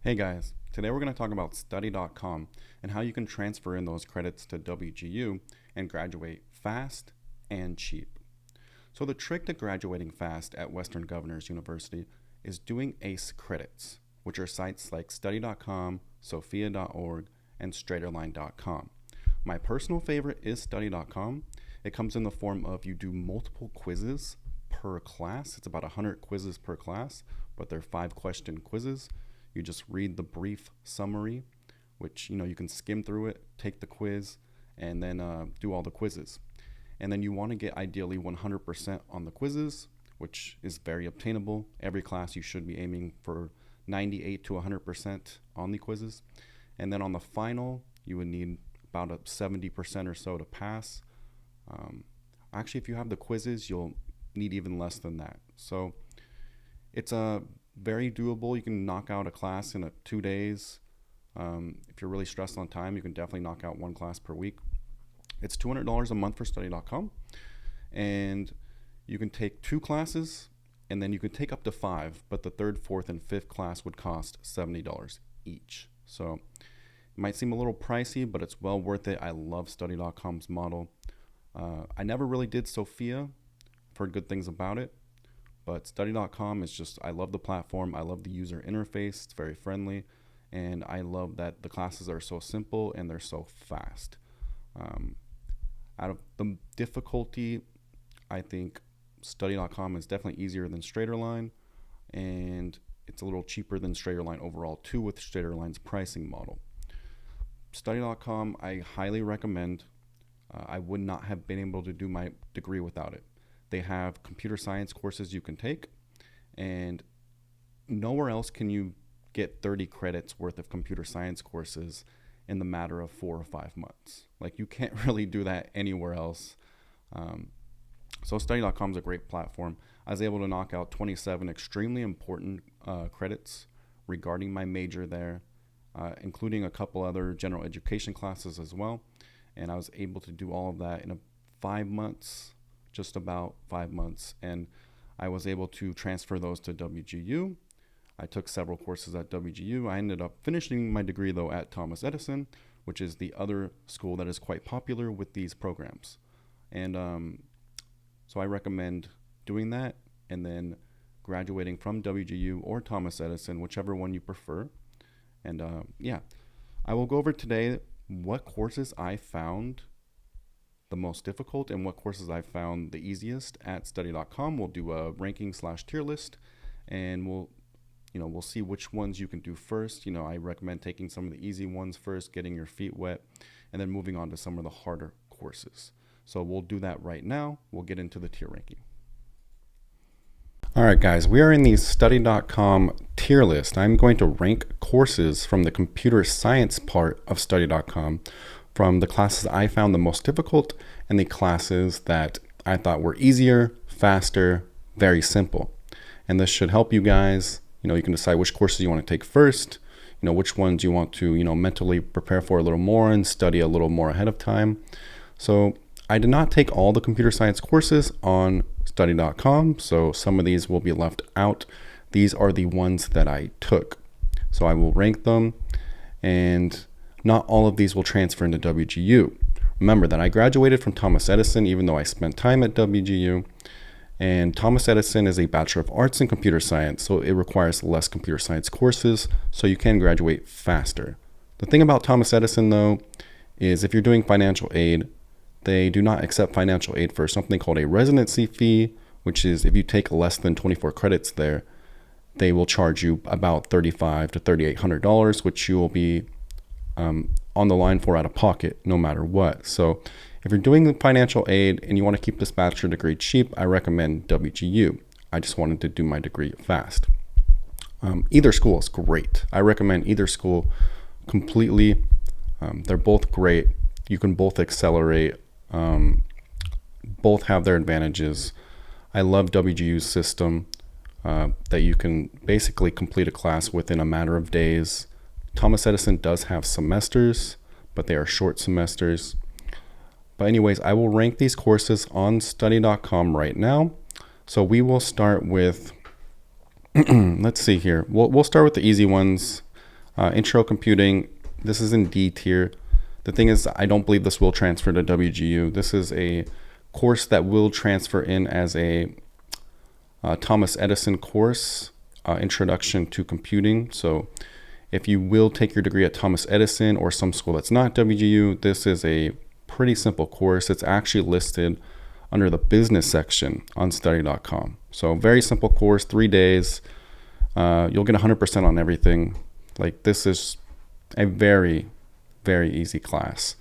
Hey guys, today we're going to talk about study.com and how you can transfer in those credits to WGU and graduate fast and cheap. So the trick to graduating fast at Western Governors University is doing ACE credits, which are sites like study.com, sophia.org, and straighterline.com. My personal favorite is study.com. It comes in the form of you do multiple quizzes per class. It's about 100 quizzes per class, but they're 5-question quizzes. You just read the brief summary, which you can skim through it, take the quiz, and then do all the quizzes. And then you want to get ideally 100% on the quizzes, which is very obtainable. Every class you should be aiming for 98 to 100% on the quizzes. And then on the final, you would need about a 70% or so to pass. Actually, if you have the quizzes, you'll need even less than that. So it's a very doable. You can knock out a class in 2 days. If you're really stressed on time, you can definitely knock out one class per week. It's $200 a month for study.com, and you can take 2 classes, and then you can take up to 5, but the 3rd, 4th, and 5th class would cost $70 each. So it might seem a little pricey, but it's well worth it. I love study.com's model. I never really did Sophia. I've heard good things about it. But study.com is just, I love the platform. I love the user interface. It's very friendly. And I love that the classes are so simple and they're so fast. Out of the difficulty, I think study.com is definitely easier than Straighterline. And it's a little cheaper than Straighterline overall too, with Straighterline's pricing model. Study.com, I highly recommend. I would not have been able to do my degree without it. They have computer science courses you can take, and nowhere else can you get 30 credits worth of computer science courses in the matter of 4 or 5 months. Like, you can't really do that anywhere else. So study.com is a great platform. I was able to knock out 27 extremely important credits regarding my major there, including a couple other general education classes as well. And I was able to do all of that in 5 months. Just about 5 months, and I was able to transfer those to WGU. I took several courses at WGU. I ended up finishing my degree though at Thomas Edison, which is the other school that is quite popular with these programs. And so I recommend doing that and then graduating from WGU or Thomas Edison, whichever one you prefer. And I will go over today what courses I found the most difficult and what courses I found the easiest at study.com. We'll do a ranking/tier list, and we'll see which ones you can do first. I recommend taking some of the easy ones first, getting your feet wet, and then moving on to some of the harder courses. So we'll do that right now. We'll get into the tier ranking. All right, guys, we are in the study.com tier list. I'm going to rank courses from the computer science part of study.com, from the classes I found the most difficult and the classes that I thought were easier, faster, very simple. And this should help you guys. You can decide which courses you want to take first, which ones you want to, mentally prepare for a little more and study a little more ahead of time. So I did not take all the computer science courses on study.com, so some of these will be left out. These are the ones that I took. So I will rank them, and not all of these will transfer into WGU. Remember that I graduated from Thomas Edison, even though I spent time at WGU. And Thomas Edison is a Bachelor of Arts in Computer Science, so it requires less computer science courses, so you can graduate faster. The thing about Thomas Edison, though, is if you're doing financial aid, they do not accept financial aid for something called a residency fee, which is if you take less than 24 credits there, they will charge you about $3,500 to $3,800, which you will be on the line for out of pocket no matter what. So if you're doing the financial aid and you want to keep this bachelor degree cheap, I recommend WGU. I just wanted to do my degree fast. Either school is great. I recommend either school completely. They're both great. You can both accelerate. Both have their advantages. I love WGU's system that you can basically complete a class within a matter of days. Thomas Edison does have semesters, but they are short semesters. But anyways, I will rank these courses on study.com right now. So we will start with, let's see here. We'll start with the easy ones. Intro computing, this is in D tier. The thing is, I don't believe this will transfer to WGU. This is a course that will transfer in as a Thomas Edison course, Introduction to Computing. So if you will take your degree at Thomas Edison or some school that's not WGU, this is a pretty simple course. It's actually listed under the business section on study.com. So very simple course, 3 days. You'll get 100% on everything. Like, this is a very, very easy class.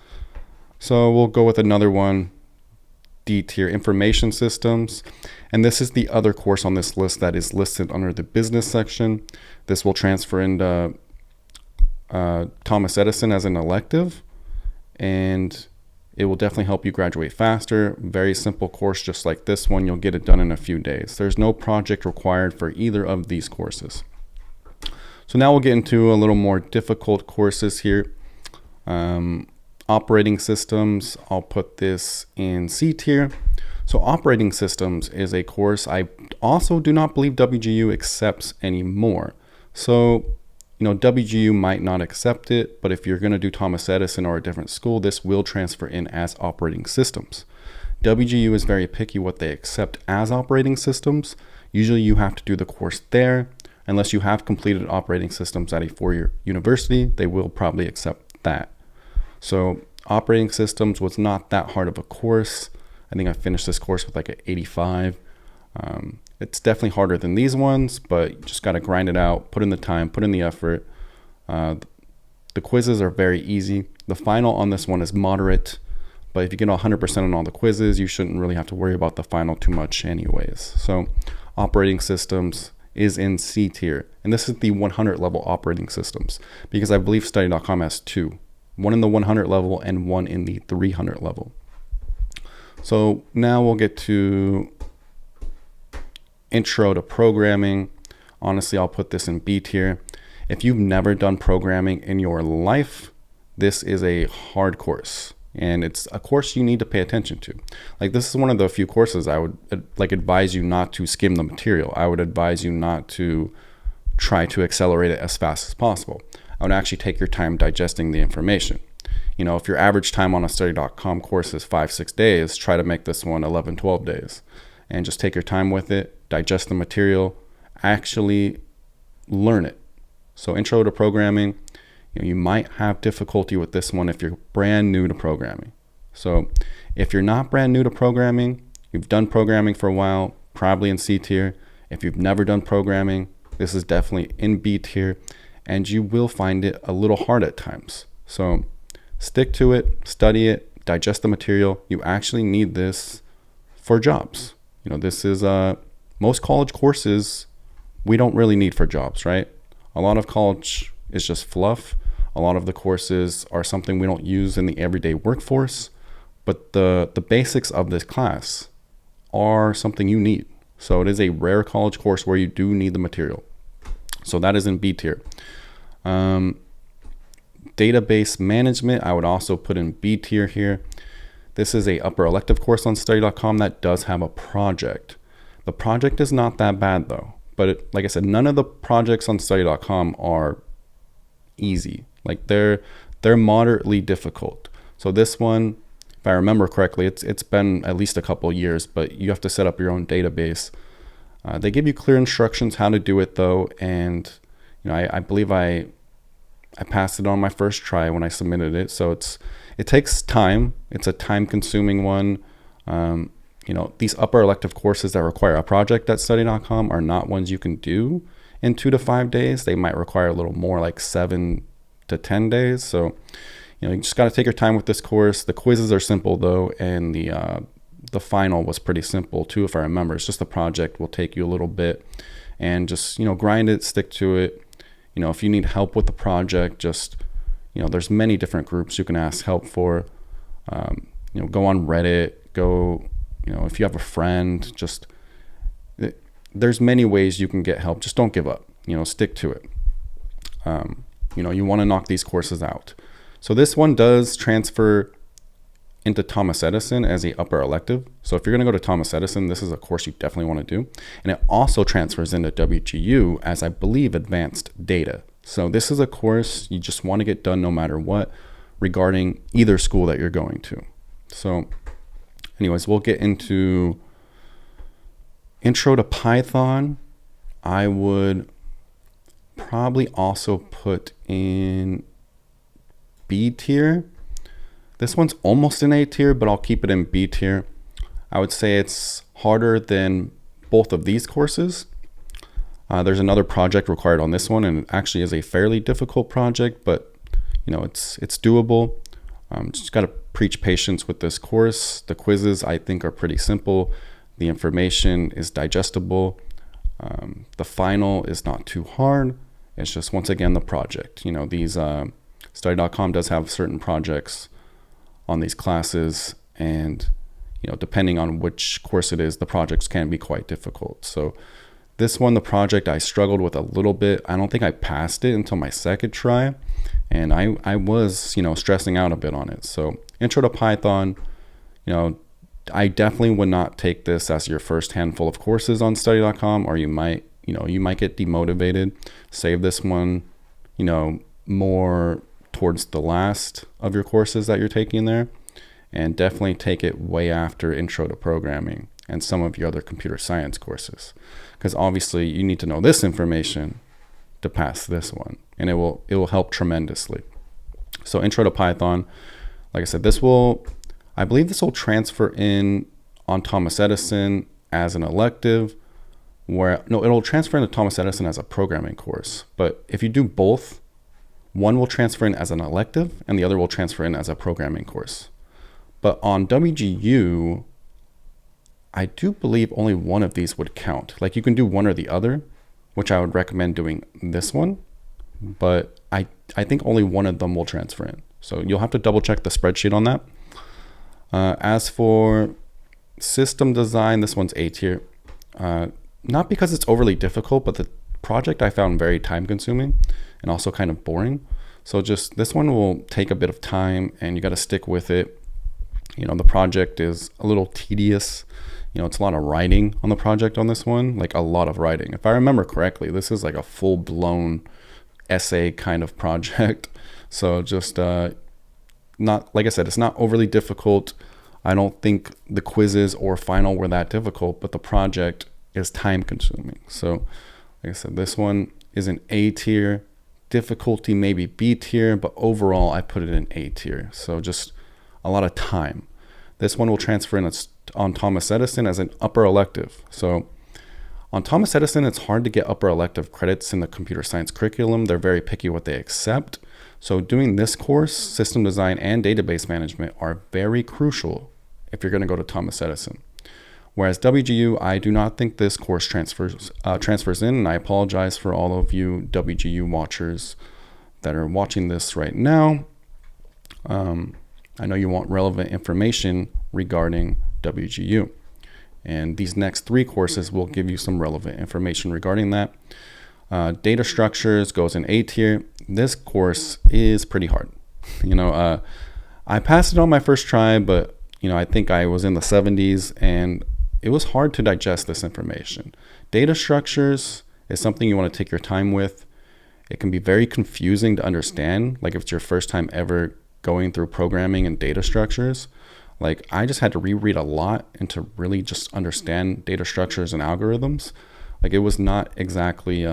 So we'll go with another one, D tier, Information Systems. And this is the other course on this list that is listed under the business section. This will transfer into Thomas Edison as an elective, and it will definitely help you graduate faster. Very simple course, just like this one. You'll get it done in a few days. There's no project required for either of these courses. So now we'll get into a little more difficult courses here. Operating systems, I'll put this in C tier. So operating systems is a course I also do not believe WGU accepts anymore. So, WGU might not accept it, but if you're going to do Thomas Edison or a different school, this will transfer in as operating systems. WGU is very picky what they accept as operating systems. Usually you have to do the course there. Unless you have completed operating systems at a 4-year university, they will probably accept that. So operating systems was not that hard of a course. I think I finished this course with like an 85. It's definitely harder than these ones, but you just got to grind it out, put in the time, put in the effort. The quizzes are very easy. The final on this one is moderate, but if you get 100% on all the quizzes, you shouldn't really have to worry about the final too much anyways. So operating systems is in C tier, and this is the 100 level operating systems, because I believe study.com has 2, one in the 100 level and one in the 300 level. So now we'll get to Intro to Programming. Honestly, I'll put this in B tier. If you've never done programming in your life, this is a hard course, and it's a course you need to pay attention to. Like, this is one of the few courses I would advise you not to skim the material. I would advise you not to try to accelerate it as fast as possible. I would actually take your time digesting the information. If your average time on a study.com course is 5-6 days, try to make this one 11-12 days, and just take your time with it, digest the material, actually learn it. So Intro to Programming, you might have difficulty with this one if you're brand new to programming. So if you're not brand new to programming, you've done programming for a while, probably in C tier. If you've never done programming, this is definitely in B tier, and you will find it a little hard at times. So stick to it, study it, digest the material. You actually need this for jobs. This is most college courses we don't really need for jobs, right? A lot of college is just fluff. A lot of the courses are something we don't use in the everyday workforce, but the basics of this class are something you need. So it is a rare college course where you do need the material. So that is in B tier. Database management, I would also put in B tier here. This is a upper elective course on study.com that does have a project. The project is not that bad though, but like I said, none of the projects on study.com are easy. Like, they're moderately difficult. So this one, if I remember correctly, it's been at least a couple years, but you have to set up your own database. They give you clear instructions how to do it though, and I believe I passed it on my first try when I submitted it. So it takes time. It's a time-consuming one. These upper elective courses that require a project at study.com are not ones you can do in 2 to 5 days. They might require a little more, like 7 to 10 days. So, you just got to take your time with this course. The quizzes are simple though, and the final was pretty simple too, if I remember. It's just the project will take you a little bit, and just grind it, stick to it. If you need help with the project, just there's many different groups you can ask help for. Go on Reddit, if you have a friend, there's many ways you can get help. Just don't give up, stick to it. You want to knock these courses out. So this one does transfer into Thomas Edison as a upper elective. So if you're going to go to Thomas Edison, this is a course you definitely want to do. And it also transfers into WGU as, I believe, advanced data. So this is a course you just want to get done no matter what regarding either school that you're going to. So anyways, we'll get into Intro to Python. I would probably also put in B tier. This one's almost an A tier, but I'll keep it in B tier. I would say it's harder than both of these courses. There's another project required on this one, and it actually is a fairly difficult project, but you know, it's doable. Just got to preach patience with this course. The quizzes I think are pretty simple. The information is digestible. The final is not too hard. It's just, once again, the project. You know, these study.com does have certain projects on these classes, and you know, depending on which course it is, the projects can be quite difficult. So this one, the project, I struggled with a little bit. I don't think I passed it until my second try, and I was, you know, stressing out a bit on it. So Intro to Python, you know, I definitely would not take this as your first handful of courses on study.com, or you might get demotivated. Save this one, you know, more towards the last of your courses that you're taking there, and definitely take it way after Intro to Programming and some of your other computer science courses, because obviously you need to know this information to pass this one, and it will help tremendously. So Intro to Python, like I said, I believe this will transfer in on Thomas Edison as an elective, it'll transfer into Thomas Edison as a programming course. But if you do both, one will transfer in as an elective and the other will transfer in as a programming course. But on WGU, I do believe only one of these would count. Like, you can do one or the other, which I would recommend doing this one, but I think only one of them will transfer in. So you'll have to double check the spreadsheet on that. As for system design, this one's A tier. Not because it's overly difficult, but the project I found very time consuming and also kind of boring. So just this one will take a bit of time, and you got to stick with it. You know, the project is a little tedious. You know, it's a lot of writing on the project on this one, like a lot of writing. If I remember correctly, this is like a full-blown essay kind of project. So just not, like I said, it's not overly difficult. I don't think the quizzes or final were that difficult, but the project is time consuming. So like I said, this one is an A tier. Difficulty maybe B tier, but overall I put it in A tier. So just a lot of time. This one will transfer in on Thomas Edison as an upper elective. So on Thomas Edison, it's hard to get upper elective credits in the computer science curriculum. They're very picky what they accept. So doing this course, system design and database management, are very crucial if you're going to go to Thomas Edison. Whereas WGU, I do not think this course transfers in, and I apologize for all of you WGU watchers that are watching this right now. I know you want relevant information regarding WGU, and these next three courses will give you some relevant information regarding that. Data structures goes in A tier. This course is pretty hard. You know, I passed it on my first try, but you know, I think I was in the 70s, and it was hard to digest this information. Data structures is something you want to take your time with. It can be very confusing to understand, like if it's your first time ever going through programming and data structures. Like, I just had to reread a lot and to really just understand data structures and algorithms. Like, it was not exactly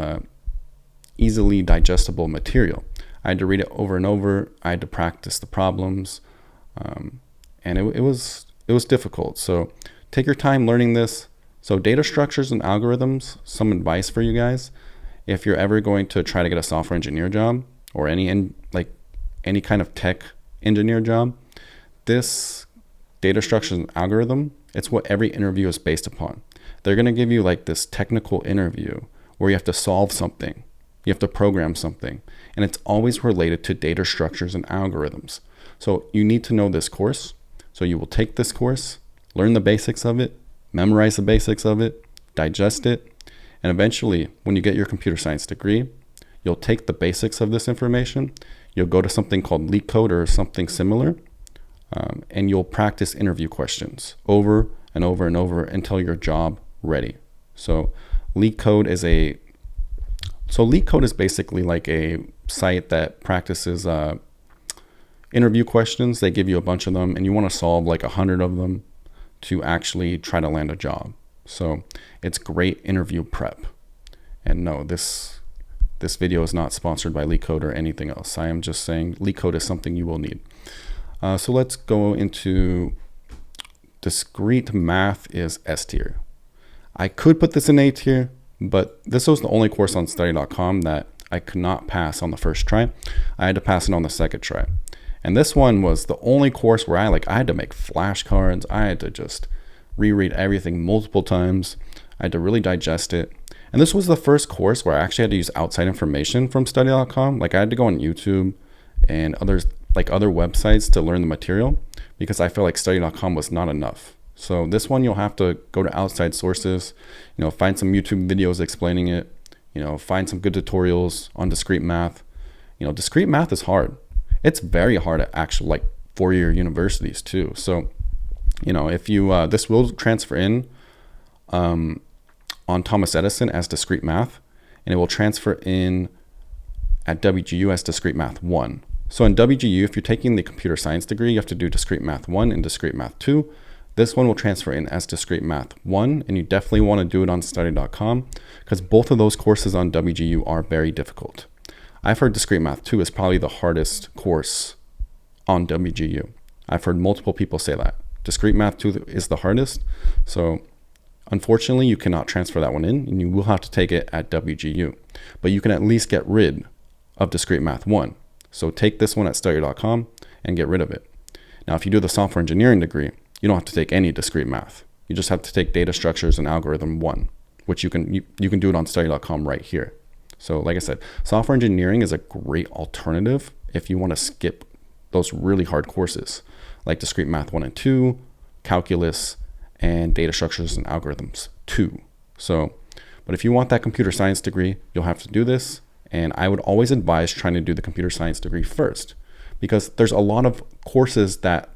easily digestible material. I had to read it over and over. I had to practice the problems, and it was difficult. So take your time learning this. So data structures and algorithms, some advice for you guys. If you're ever going to try to get a software engineer job or any kind of tech engineer job, this data structures and algorithm, it's what every interview is based upon. They're going to give you like this technical interview where you have to solve something. You have to program something. And it's always related to data structures and algorithms. So you need to know this course. So you will take this course, learn the basics of it, memorize the basics of it, digest it, and eventually when you get your computer science degree, you'll take the basics of this information, you'll go to something called LeetCode or something similar, and you'll practice interview questions over and over and over until you're job ready. So LeetCode is a So LeetCode is basically like a site that practices interview questions. They give you a bunch of them, and you want to solve like 100 of them to actually try to land a job. So it's great interview prep. And no, this video is not sponsored by LeetCode or anything else. I am just saying LeetCode is something you will need. So let's go into discrete math is S tier. I could put this in A tier, but this was the only course on study.com that I could not pass on the first try. I had to pass it on the second try. And this one was the only course where I had to make flashcards. I had to just reread everything multiple times. I had to really digest it. And this was the first course where I actually had to use outside information from study.com. Like I had to go on YouTube and other websites to learn the material because I felt like study.com was not enough. So this one, you'll have to go to outside sources, find some YouTube videos explaining it, find some good tutorials on discrete math. Discrete math is hard. It's very hard at actual four-year universities too. So, if you, this will transfer in on Thomas Edison as discrete math, and it will transfer in at WGU as discrete math 1. So in WGU, if you're taking the computer science degree, you have to do discrete math 1 and discrete math 2. This one will transfer in as discrete math 1, and you definitely want to do it on study.com because both of those courses on WGU are very difficult. I've heard discrete math 2 is probably the hardest course on WGU. I've heard multiple people say that. Discrete math 2 is the hardest. So unfortunately, you cannot transfer that one in, and you will have to take it at WGU. But you can at least get rid of discrete math 1. So take this one at study.com and get rid of it. Now, if you do the software engineering degree, you don't have to take any discrete math. You just have to take data structures and algorithm 1, which you can do it on study.com right here. So like I said, software engineering is a great alternative if you want to skip those really hard courses like discrete math 1 and 2, calculus, and data structures and algorithms 2. So, but if you want that computer science degree, you'll have to do this. And I would always advise trying to do the computer science degree first, because there's a lot of courses that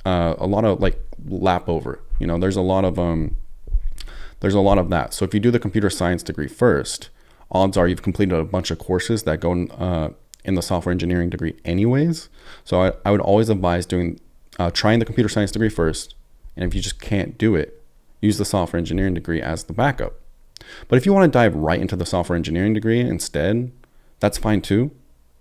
lap over. There's a lot of that. So if you do the computer science degree first, odds are you've completed a bunch of courses that go in the software engineering degree anyways. So I would always advise trying the computer science degree first. And if you just can't do it, use the software engineering degree as the backup. But if you want to dive right into the software engineering degree instead, that's fine too.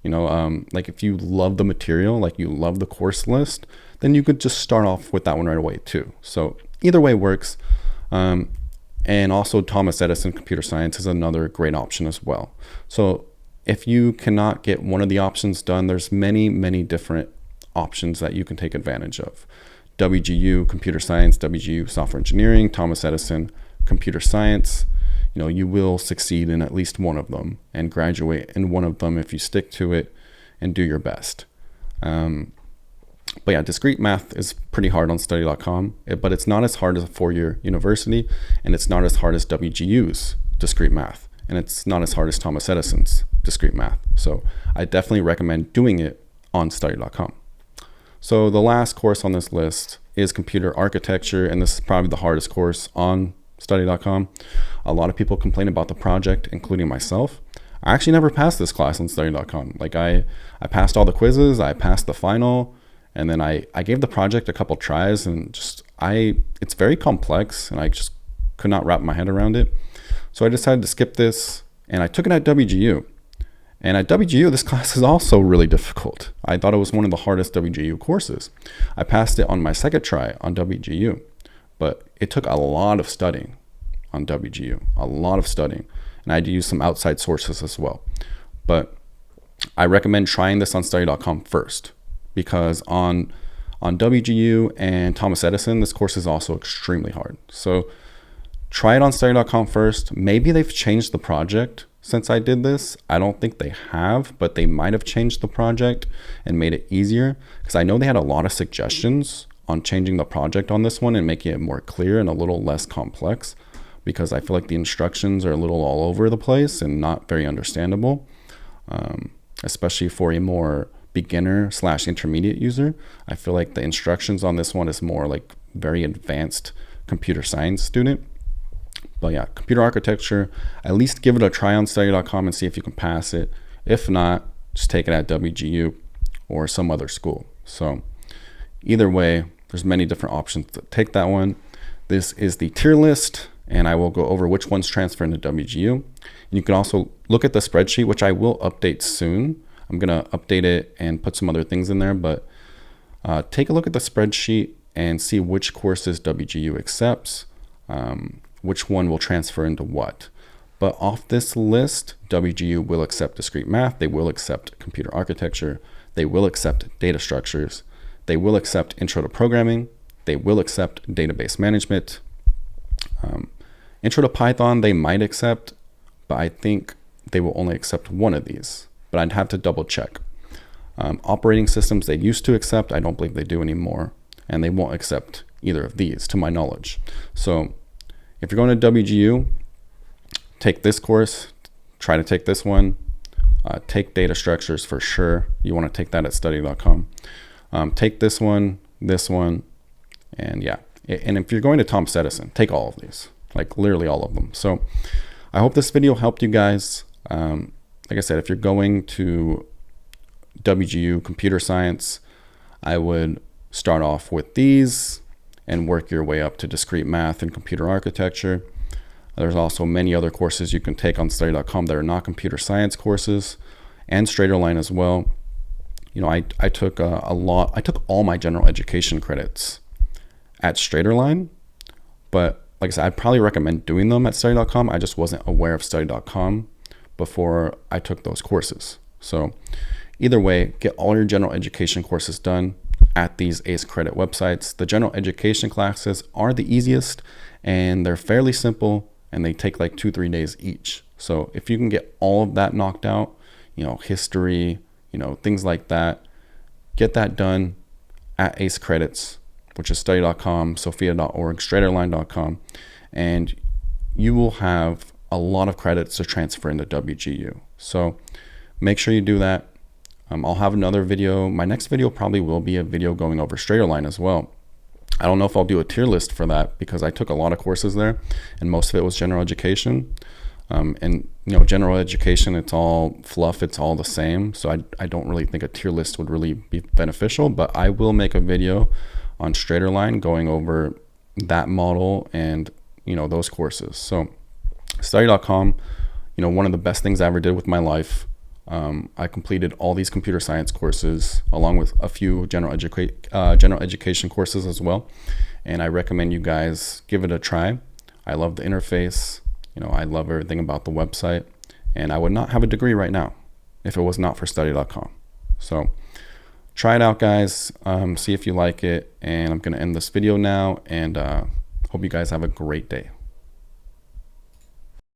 If you love the material, you love the course list, then you could just start off with that one right away too. So either way works. And also Thomas Edison Computer Science is another great option as well. So if you cannot get one of the options done, there's many, many different options that you can take advantage of. WGU Computer Science, WGU Software Engineering, Thomas Edison Computer Science. You will succeed in at least one of them and graduate in one of them if you stick to it and do your best. But yeah, discrete math is pretty hard on study.com, but it's not as hard as a four-year university, and it's not as hard as WGU's discrete math, and it's not as hard as Thomas Edison's discrete math. So I definitely recommend doing it on study.com. So the last course on this list is computer architecture, and this is probably the hardest course on study.com. A lot of people complain about the project, including myself. I actually never passed this class on study.com. I passed all the quizzes, I passed the final, and then I gave the project a couple tries, and it's very complex, and I just could not wrap my head around it. So I decided to skip this, and I took it at WGU. And at WGU, this class is also really difficult. I thought it was one of the hardest WGU courses. I passed it on my second try on WGU, but it took a lot of studying on WGU, a lot of studying. And I had to use some outside sources as well. But I recommend trying this on study.com first, because on WGU and Thomas Edison, this course is also extremely hard. So try it on study.com first. Maybe they've changed the project since I did this. I don't think they have, but they might have changed the project and made it easier, because I know they had a lot of suggestions on changing the project on this one and making it more clear and a little less complex, because I feel like the instructions are a little all over the place and not very understandable, especially for a more beginner/intermediate user. I feel like the instructions on this one is more like very advanced computer science student. But yeah, computer architecture, at least give it a try on study.com and see if you can pass it. If not, just take it at WGU or some other school. So either way, there's many different options to take that one. This is the tier list, and I will go over which ones transfer into WGU. And you can also look at the spreadsheet, which I will update soon. I'm going to update it and put some other things in there, but take a look at the spreadsheet and see which courses WGU accepts, which one will transfer into what. But off this list, WGU will accept discrete math, they will accept computer architecture, they will accept data structures, they will accept intro to programming, they will accept database management. Intro to Python, they might accept, but I think they will only accept one of these, but I'd have to double check. Operating systems, they used to accept, I don't believe they do anymore, and they won't accept either of these to my knowledge. So if you're going to WGU, take this course, try to take this one, take data structures for sure. You want to take that at study.com. Take this one, and yeah. And if you're going to Thomas Edison, take all of these, like literally all of them. So I hope this video helped you guys. Like I said, if you're going to WGU computer science, I would start off with these and work your way up to discrete math and computer architecture. There's also many other courses you can take on study.com that are not computer science courses, and Straighterline as well. You know, I took I took all my general education credits at Straighterline, but like I said, I'd probably recommend doing them at study.com. I just wasn't aware of study.com before I took those courses. So either way, get all your general education courses done at these ACE credit websites. The general education classes are the easiest, and they're fairly simple, and they take like 2-3 days each. So if you can get all of that knocked out, you know, history, you know, things like that, get that done at ACE credits, which is study.com, sophia.org, straighterline.com, and you will have a lot of credits to transfer into WGU. So make sure you do that. I'll have another video. My next video probably will be a video going over Straighterline as well. I don't know if I'll do a tier list for that because I took a lot of courses there and most of it was general education. And you know, general education, it's all fluff, it's all the same. So I don't really think a tier list would really be beneficial, but I will make a video on Straighterline going over that model and, you know, those courses. So study.com, you know, one of the best things I ever did with my life. I completed all these computer science courses along with a few general education courses as well. And I recommend you guys give it a try. I love the interface. You know, I love everything about the website, and I would not have a degree right now if it was not for study.com. So try it out, guys. See if you like it. And I'm going to end this video now, and hope you guys have a great day.